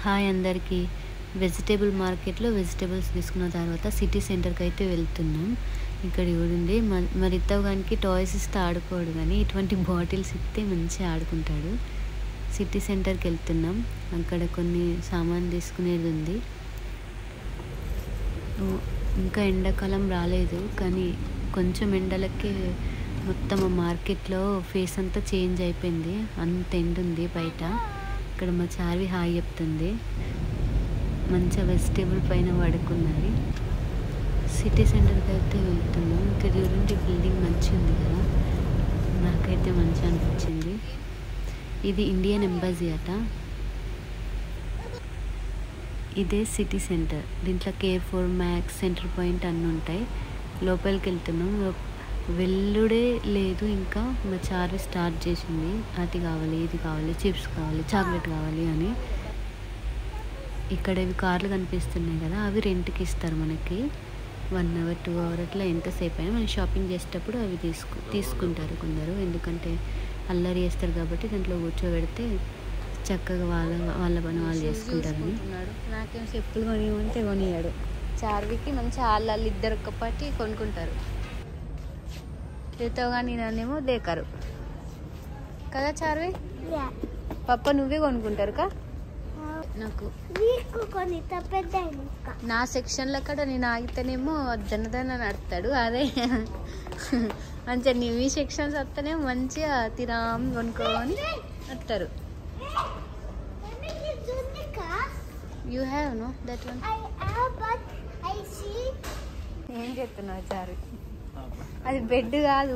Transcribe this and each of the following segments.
Hi అందరికీ. Vegetable మార్కెట్లో vegetables తీసుకున్న తర్వాత సిటీ సెంటర్కి అయితే వెళ్తున్నాం. ఇక్కడ చూడండి, మా రితవ్ గానికి టాయ్స్ ఇస్తే ఆడుకోడు, కానీ ఇటువంటి బాటిల్స్ ఇస్తే మంచిగా ఆడుకుంటాడు. సిటీ సెంటర్కి వెళ్తున్నాం. అక్కడ కొన్ని సామాన్ తీసుకునేది ఉంది. ఇంకా ఎండాకాలం రాలేదు, కానీ కొంచెం ఎండలకి మొత్తం మార్కెట్లో ఫేస్ అంతా చేంజ్ అయిపోయింది. అంత ఎండ ఉంది బయట. ఇక్కడ మా చార్వి హాయ్ చెప్తుంది. మంచిగా వెజిటేబుల్ పైన పడుకున్నది. సిటీ సెంటర్కి అయితే వెళ్తున్నాం. ఇక్కడ చూడండి, బిల్డింగ్ మంచిగా ఉంది కదా, నాకైతే మంచిగా అనిపించింది. ఇది ఇండియన్ ఎంబసీ అట. ఇదే సిటీ సెంటర్. దీంట్లో K4 మ్యాక్స్, సెంటర్ పాయింట్ అన్నీ ఉంటాయి. లోపలికి వెళ్తున్నాం. వెళ్ళుడే లేదు. ఇంకా మా చార్వి స్టార్ట్ చేసింది, అది కావాలి, ఇది కావాలి, చిప్స్ కావాలి, చాక్లెట్ కావాలి అని. ఇక్కడ ఇవి కార్లు కనిపిస్తున్నాయి కదా, అవి రెంట్కి ఇస్తారు మనకి. 1 hour 2 hour అట్లా ఎంతసేపు అయినా మనం షాపింగ్ చేసేటప్పుడు అవి తీసుకుంటారు కొందరు. ఎందుకంటే అల్లరి చేస్తారు కాబట్టి దాంట్లో కూర్చోబెడితే చక్కగా వాళ్ళ పని వాళ్ళు చేసుకుంటారని. నాకేం చెప్పులు కొనియమంటే కొనియాడు. చార్వికి మంచి వాళ్ళు ఇద్దరు ఒక్కపాటి కొనుక్కుంటారు. రితవ్ కానీ నన్నేమో దేకరు కదా చార్వి. పప్ప నువ్వే కొనుక్కుంటారు కా. నాకు నా సెక్షన్లో కూడా నేను ఆగితేనేమో దన్నదన్న నడుతాడు. అదే మంచిగా నీవి సెక్షన్స్ వస్తేనేమో మంచిగా తిరాం కొనుక్కోని వస్తారు. You have know that one. ఏం చెప్తున్నావు చారు? అది బెడ్ కాదు,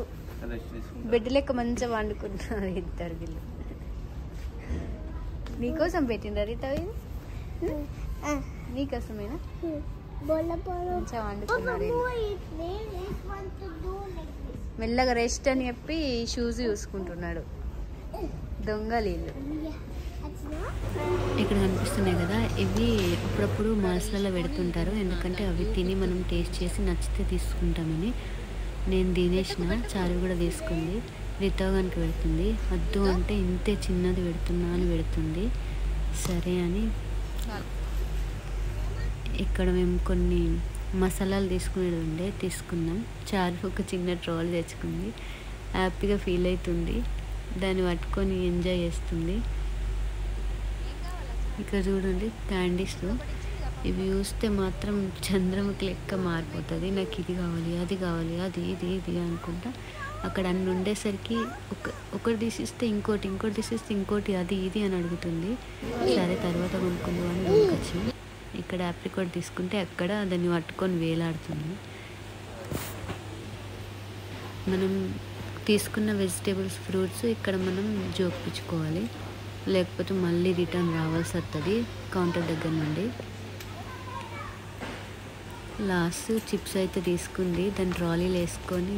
బెడ్ లెక్క మంచిగా వండుకుంటున్నారు ఇద్దరు వీళ్ళు. నీకోసం పెట్టిండ్రా రితవ్? నీకోసమేనా? మంచిగా వండుకున్నారు. మెల్లగా రెస్ట్ అని చెప్పి షూస్ చూసుకుంటున్నాడు. దొంగలు వీళ్ళు. ఇక్కడ కనిపిస్తున్నాయి కదా, ఇవి అప్పుడప్పుడు మాల్స్లలో పెడుతుంటారు. ఎందుకంటే అవి తిని మనం టేస్ట్ చేసి నచ్చితే తీసుకుంటామని. నేను తినేసిన, చారు కూడా తీసుకుంది. రితవ్ గానికి పెడుతుంది. వద్దు అంటే ఇంతే చిన్నది పెడుతున్నా అని పెడుతుంది. సరే అని ఇక్కడ మేము కొన్ని మసాలాలు తీసుకునేది ఉండే తీసుకున్నాం. చారు ఒక చిన్న ట్రోల్ తెచ్చుకుంది. హ్యాపీగా ఫీల్ అవుతుంది. దాన్ని పట్టుకొని ఎంజాయ్ చేస్తుంది. ఇక్కడ చూడండి, క్యాండీస్. ఇవి చూస్తే మాత్రం చంద్రముఖి లెక్క మారిపోతుంది. నాకు ఇది కావాలి, అది కావాలి, అది ఇది ఇది అనుకుంటా. అక్కడ అన్ని ఉండేసరికి ఒకటి తీసిస్తే ఇంకోటి, ఇంకోటి తీసిస్తే ఇంకోటి, అది ఇది అని అడుగుతుంది. సరే తర్వాత కొనుక్కుందాం అని కొనుక్కొచ్చి ఇక్కడ ఆప్రికాట్ తీసుకుంటే అక్కడ దాన్ని పట్టుకొని వేలాడుతుంది. మనం తీసుకున్న వెజిటేబుల్స్, ఫ్రూట్స్ ఇక్కడ మనం జోపించుకోవాలి, లేకపోతే మళ్ళీ రిటర్న్ రావాల్సి వస్తుంది కౌంటర్ దగ్గర నుండి. లాస్ట్ చిప్స్ అయితే తీసుకుంది. దాన్ని ట్రాలీలు వేసుకొని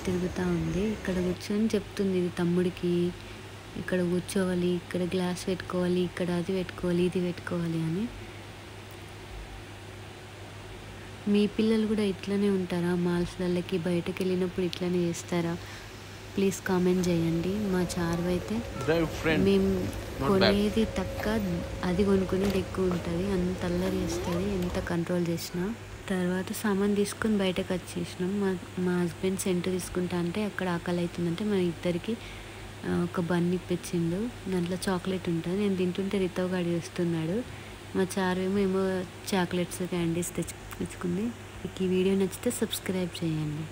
తిరుగుతూ ఉంది. ఇక్కడ కూర్చొని చెప్తుంది ఇది తమ్ముడికి, ఇక్కడ కూర్చోవాలి, ఇక్కడ గ్లాస్ పెట్టుకోవాలి, ఇక్కడ అది పెట్టుకోవాలి, ఇది పెట్టుకోవాలి అని. మీ పిల్లలు కూడా ఇట్లనే ఉంటారా? మాల్స్లకి బయటకు వెళ్ళినప్పుడు ఇట్లనే చేస్తారా? ప్లీజ్ కామెంట్ చేయండి. మా చార్వి అయితే మేము కొనేది తక్కువ, అది కొనుక్కునేది ఎక్కువ ఉంటుంది. అంత అల్లరి చేస్తుంది ఎంత కంట్రోల్ చేసినా. తర్వాత సామాన్ తీసుకొని బయటకు వచ్చేసినాం. మా హస్బెండ్ సెంటు తీసుకుంటా అంటే అక్కడ ఆకలి అవుతుందంటే మన ఇద్దరికి ఒక బన్ ఇప్పించిండు. దాంట్లో చాక్లెట్ ఉంటుంది. నేను తింటుంటే రితవ్ గాడి వస్తున్నాడు. మా చార్వేమో ఏమో చాక్లెట్స్, క్యాండీస్ తెచ్చుకుంది. మీకు ఈ వీడియో నచ్చితే సబ్స్క్రైబ్ చేయండి.